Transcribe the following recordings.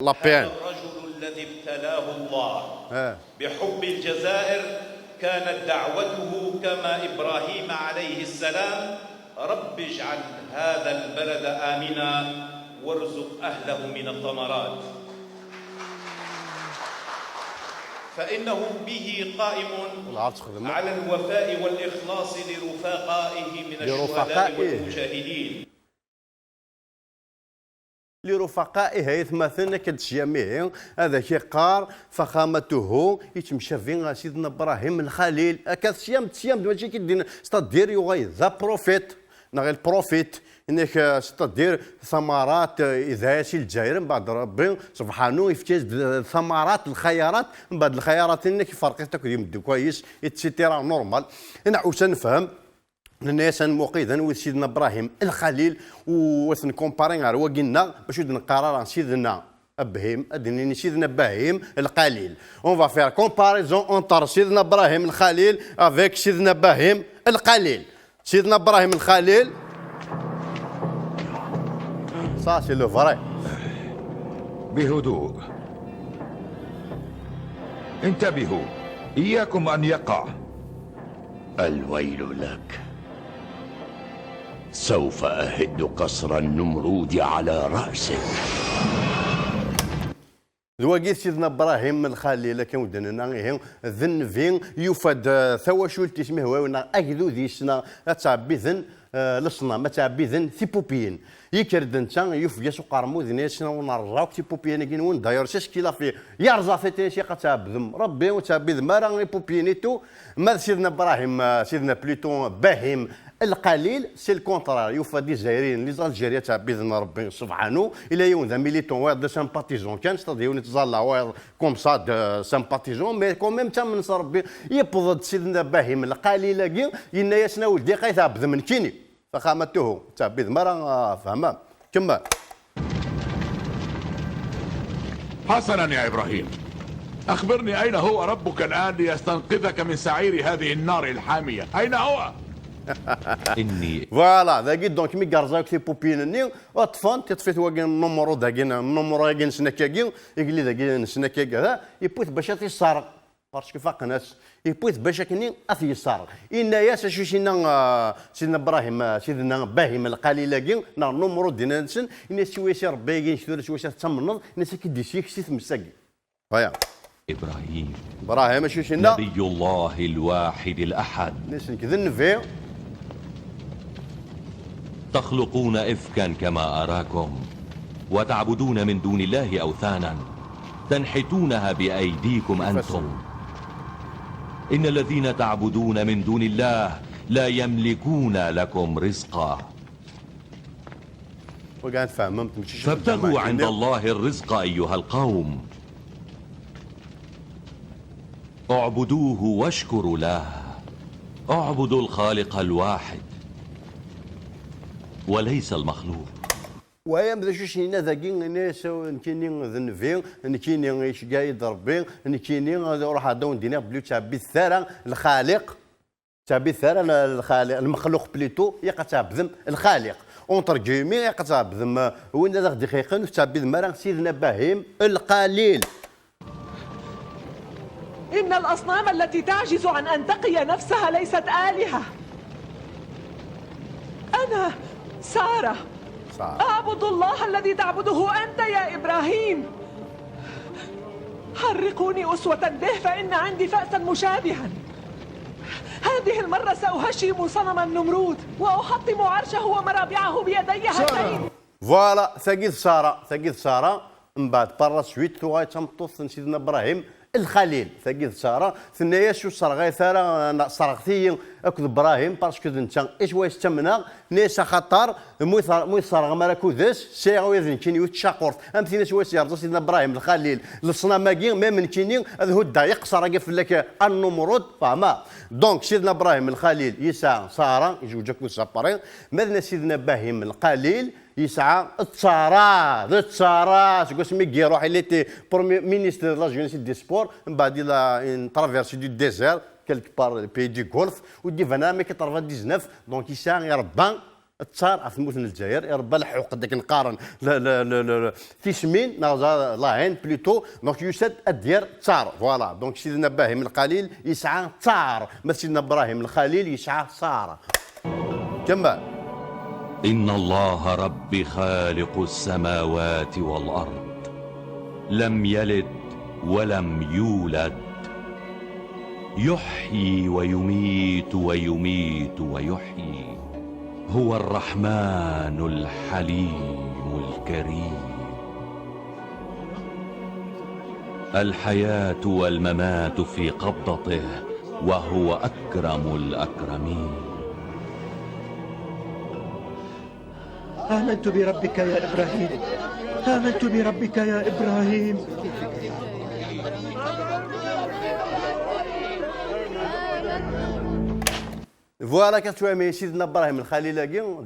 هذا الرجل الذي ابتلاه الله بحب الجزائر كانت دعوته كما إبراهيم عليه السلام: رب اجعل هذا البلد آمنا وارزق أهله من الثمرات. فإنه به قائم على الوفاء والإخلاص لرفقائه من الشهداء والمجاهدين. لرفقائه يتمثلنا كتجامعهم هذا كيقار فخامته يتمشى فين سيدنا ابراهيم الخليل كتسيام ماشي كيدير ستادير يوغي ذا بروفيت نغير البروفيت انك ستادير ثمرات اذا سي الجزائر من بعد ربي سبحانه يفتيز ثمرات الخيارات من بعد الخيارات انك فرقت تاكل كويس اتسيتيرا نورمال. انا عاوز نفهم الناس مقيدا وسيدنا ابراهيم الخليل وثن كومبارين غير وقلنا باش نقرر سيدنا ابراهيم ادني سيدنا ابراهيم الخليل اون فا فير كومباريزون اونتر سيدنا ابراهيم الخليل افيك سيدنا ابراهيم الخليل. سيدنا ابراهيم الخليل سا سي لو فري. بهدوء، انتبهوا، اياكم ان يقع. الويل لك، سوف أهد قصر النمرود على رأسك. دواقيت سيدنا ابراهيم الخليل كان ودنا غير ذن فين يفاد ثواشول تسميه ونا اكدو ديسنا تعبي ذن لصنا ما تعبي ذن ثيبوبيين يكرد انت يفيا سو قرمو ذنيسنا ونرجعوك ثيبوبيين كاين وين داير كيلا في يرزا في تيشي قتابذم ربي وتابذ ما راه بوبينيتو ما سيدنا ابراهيم سيدنا بليتون باهيم القليل سي الكونترار يوفى دي جزائريين لي زالجيريا تاع باذن ربي سبحانه الى يوم ذا ميليتون واحد سامباتيزون كان ستاديو نتزالا واحد كوم سا دو سامباتيزون مي كون ميم تام من ربي يبضد سيدنا باهيم القليل كي ينا ياسنا ولدي قيثا بذمن كيني فخامته تاع بيذ مرا فهمام كمل. حسنا يا ابراهيم، اخبرني اين هو ربك الان ليستنقذك من سعير هذه النار الحاميه؟ اين هو؟ اني فوالا ذاكي دونك مي كارزاك سي بوبينني وطفان تطفيت واكين النمرو داكين النمرو كاين سناكاكي يقول لي داكين سناكاكي هذا يبوث باش تيسارق باسكو فاق ناس يبوث باش كني اثي يسارق ان ياس شو سيدنا ابراهيم سيدنا باهيم القليلاكي نا النمرو دينا نسن ان سويسي ربي كاين شويه سويسي تمنض الناس كيديسيك سي تمساكي هيا ابراهيم شو نبي الله الواحد الاحد ناس كذن في تخلقون إفكا كما أراكم وتعبدون من دون الله أوثانا تنحتونها بأيديكم أنتم. إن الذين تعبدون من دون الله لا يملكون لكم رزقا فابتغوا عند الله الرزق أيها القوم، اعبدوه واشكروا له، اعبدوا الخالق الواحد وليس المخلوق. ويا ماذا شو شينا ذاكي ناس نكيني ذنفين نكيني ايش قايد ربي نكيني روح دون دينا بلو تابي الثرى الخالق تابي الثرى الخالق المخلوق بليتو يقى تابذم الخالق اونتر جيمي يقى تابذم وين ذاك دقيقه تابي المرا سيدنا باهيم القليل. إن الأصنام التي تعجز عن أن تقي نفسها ليست آلهة. أنا سارة أعبد الله الذي تعبده أنت يا إبراهيم. حرقوني أسوة به فإن عندي فأسا مشابها. هذه المرة سأهشم صنم النمرود وأحطم عرشه ومرابعه بيدي هاتين. فوالا ثقيل سارة من بعد برا سويت ثواي تمطوث سيدنا إبراهيم الخليل ثقيل ساره ثنايا شو صرغي ثارا صرغتي اكد ابراهيم باسكو انت ايش واش تمنا ناس خطر مو صرغ مالكو ذاس سي ويزن كيني وتشاقورت امثله واش يرضى سيدنا ابراهيم الخليل للصناماكي ما من كيني هذا هو الضيق صرغ في لك النمرود فما دونك سيدنا ابراهيم الخليل يسعى ساره يزوجك وسابارين ماذا سيدنا ابراهيم الخليل يسعى التصارى شكون سمي يروح اللي تي برومي مينيستر لا جونيس دي سبور من بعد لا ترافيرسي دو ديزير كيلك بار بي دي غولف ودي فنامي 99 دونك يسعى يربان التار عثموت الجزائر يربى الحوق داك نقارن لا لا لا لا تيسمين نازا لاين بلوتو دونك يسد الديار تار فوالا دونك سيدنا ابراهيم الخليل يسعى تار ما سيدنا ابراهيم الخليل يسعى ساره كمل. إن الله ربي خالق السماوات والأرض لم يلد ولم يولد يحيي ويميت ويميت ويحيي هو الرحمن الحليم الكريم الحياة والممات في قبضته وهو أكرم الأكرمين. آمنت بربك يا إبراهيم، آمنت بربك يا إبراهيم. فوالا كتفهمي سيدنا ابراهيم الخليل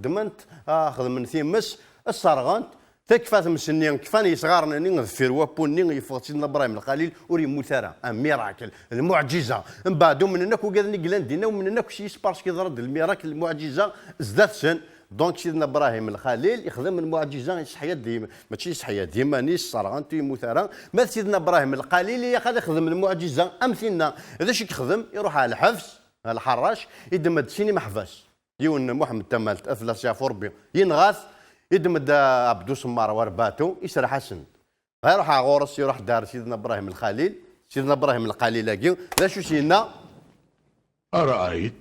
دمنت اخذ من ثيمس الصرغانت تكفى مسنين كفاني صغارنا نغفر وابوني يفوت سيدنا ابراهيم الخليل وري مثارة ميراكل المعجزه من بعد من هناك وقال نقلان دينا ومن هناك شي سبارس كيضرب الميراكل المعجزه زدات سن دونك سيدنا ابراهيم الخليل يخدم المعجزه يصحيا ديما ماشي يصحيا ديما نيس صرغانت مثارة ما سيدنا ابراهيم الخليل يخدم المعجزه امثلنا هذا شي يخدم يروح على الحبس الحراش يدمد سيني محفاش ديون محمد تمالت افلاس يا فوربي ينغاث يدمد عبدو سمار ورباتو يسرى حسن يروح على غورس يروح دار سيدنا ابراهيم الخليل سيدنا ابراهيم الخليل لا شو سينا أرأيت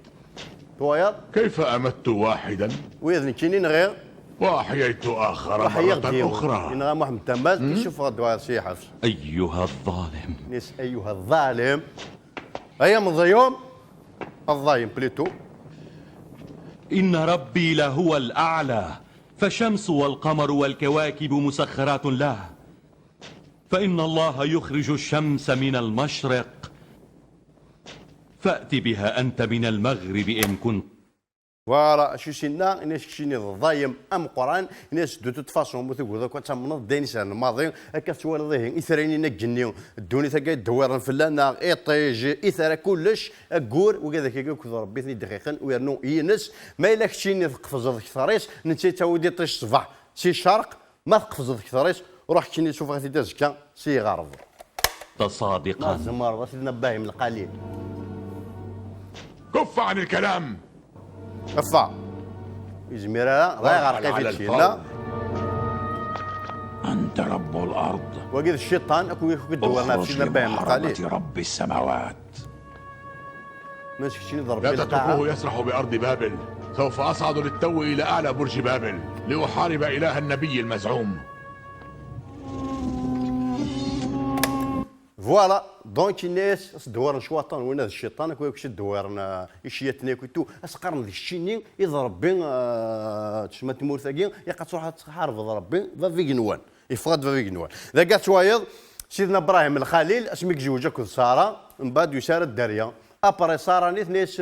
تويا كيف أمت واحدا ويذن كيني غير وأحييت آخر مرة أخرى. ينغا محمد تمالت يشوف غدوار سي حفص أيها الظالم نيس ايها الظالم ايام الضيوم الظايم بليتو إن ربي لهو الأعلى فالشمس والقمر والكواكب مسخرات له فإن الله يخرج الشمس من المشرق فأت بها أنت من المغرب إن كنت. فوالا شو سينا ناس كشيني الضايم ام قران ناس دو توت فاسون مثل هذاك تمنض دينسان الماضي هكا توالى اثريني نجنيو الدوني ثقا دوار فلانا ايطيج اثر كلش اكور وكذا كيكون ربي دقيقا ويرنو ينس ما الا كشيني تقفز هذاك الثريس نتي تاودي طيش صباح سي الشرق ما تقفز هذاك الثريس روح كشيني شوف غادي تزكى سي غرب تصادقا زمار سيدنا باهم القليل كف عن الكلام افا إزميرا راه غرقي في الشيء أنت رب الأرض وقيد الشيطان أكو يدورنا في سيدنا باهم القليل رب السماوات ماشي شي ضرب لا تتركوه يسرح بأرض بابل سوف أصعد للتو إلى أعلى برج بابل لأحارب إله النبي المزعوم. فوالا دونك الناس دوار شواطن وين هذا الشيطان كو يكش دوارنا يشيتني كنتو اسقرن ذي الشيني يضرب بين تشمت تمور ثقيل يقا تروح تحارب ربي فافي نوان يفرض فافي نوان ذا قات شوايض سيدنا ابراهيم الخليل اسمك جوجك ساره من بعد يسار الدريا ابري ساره نيت ناس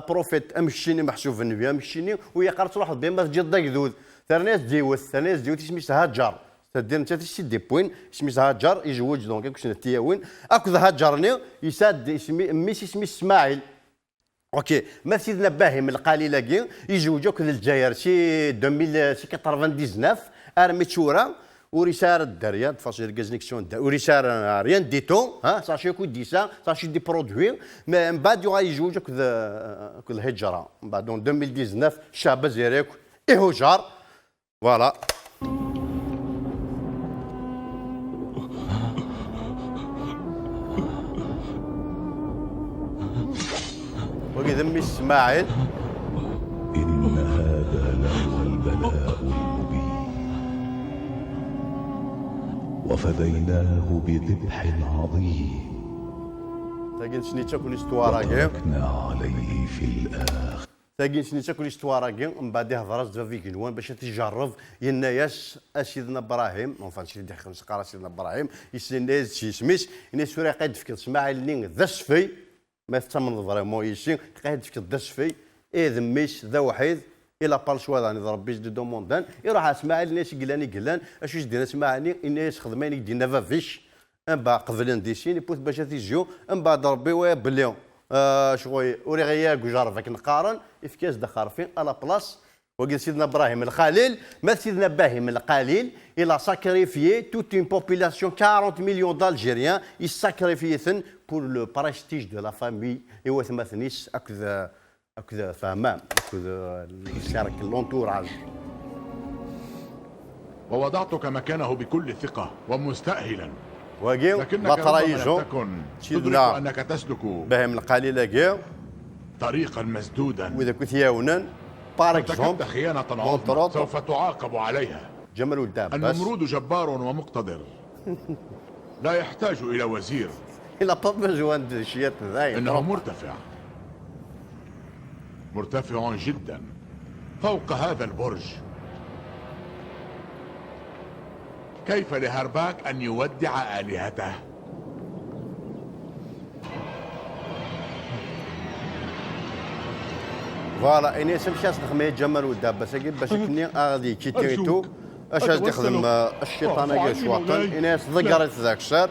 بروفيت امشيني محسوب النبي امشيني ويقرا تروح بين جد ذود ثرناس ديوث ثرناس ديوث اسمه هاجر تدير انت تشي دي بوين سميتها هاجر يزوج دونك كيفاش نتياوين اكو هاجرني يساد اسمي ميسي اسمي اسماعيل اوكي ما سيدنا باهم القليل يزوجوا كل الجزائر شي 2099 ارمي تشورا وريسار الدريا فاصيل كازنيكسيون وريسار ريان ديتو ها ساشي كو ديسا ساشي دي برودوي من بعد يزوجوا كل الهجره من بعد 2019 شاب زيريك ايهوجار فوالا وذمي اسماعيل إن هذا لهو البلاء المبين وفديناه بذبح عظيم تاكين شني تاكل استوارا وتركنا عليه في الآخر تاكين شني تاكل استوارا من بعد هضر زدفا في كنوان باش تجرب يناياس سيدنا ابراهيم اونفان شي دي خمس قرا سيدنا ابراهيم يسناز شي سميس يناس سوري قاد فكر اسماعيل نين ذا السفي ما تمن فريمون يشي قاعد فيك الدسفي اذ ميش ذا وحيد الى بالشوا راني ضرب بيش دو دوموندان يروح اسماعيل الناس قلاني قلان اش دينا اسماعيل الناس خدماني دينا فافيش ان با قبلن ديسين يبوث باش تيجيو ان بعد ربي ويا بليون شغوي وري غيا جارفك نقارن افكاس دخار فين على بلاص وقال سيدنا ابراهيم الخليل ما سيدنا باهم القليل il a sacrifié toute une population 40 millions d'Algériens il sacrifié pour le prestige de la famille et هو ما ثنيش هكذا فهمان هكذا يشارك لونتوراج. ووضعتك مكانه بكل ثقة ومستأهلا، وقيل لا ترايجو تدرك أنك تسلك باهم القليل قيل طريقا مسدودا، وإذا كنت ياونا ارتكبت خيانة عظمى سوف تعاقب عليها. جمل والدابة النمرود جبار ومقتدر لا يحتاج إلى وزير. إلا طب جوان شيات ذاي إنه مرتفع جدا فوق هذا البرج. كيف لهرباك أن يودع آلهته؟ فوالا اني سمشي نخمي جمال والدابة ساكي باش كني غادي كيتيريتو اش غادي يخدم الشيطان كاع شواطن اناس ضقريت ذاك الشهر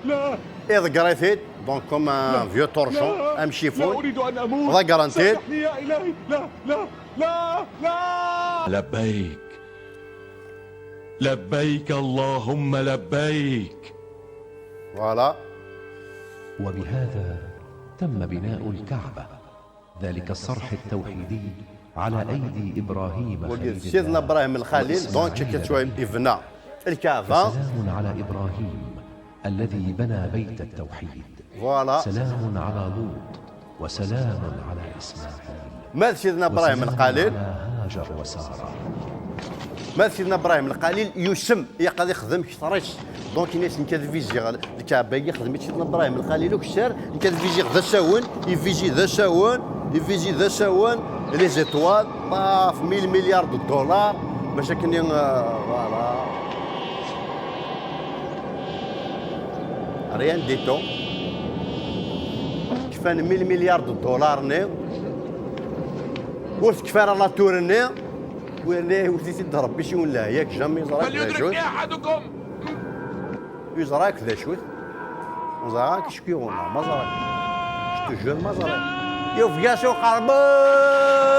اذ قريتيت دونك كوم ان فيو طورشون امشي فون لا اريد ان اموت، ضقرنتيت يا الهي. لا لا لا لا. لبيك لبيك اللهم لبيك. فوالا. وبهذا تم بناء الكعبة، ذلك الصرح التوحيدي على أيدي إبراهيم خليل سيدنا إبراهيم الخليل دونك كتشوي ابنا الكعبة. سلام على إبراهيم الذي بنى بيت التوحيد. فوالا. سلام على لوط وسلام على إسماعيل. ماذا سيدنا إبراهيم الخليل؟ على هاجر وسارة. ماذا سيدنا إبراهيم الخليل يسم يقدر يخدم كثرش دونك الناس نكادفيجي الكعبة يخدم سيدنا إبراهيم الخليل وكسر نكادفيجي ذا شاون يفيجي ذا شاون يفيجي ذا شاون لي زيتوال طاف 1000 مليار دولار باش كني فوالا ريان ديتو كفان 1000 مليار دولار ني واش كفانا لا تور ني وين وليتي تضرب شي ولا ياك جامي زراك فليدركني احدكم. يزراك ذا شوت زراك شكيونا ما زراك شتو جون ما زراك يوفيا شو قربان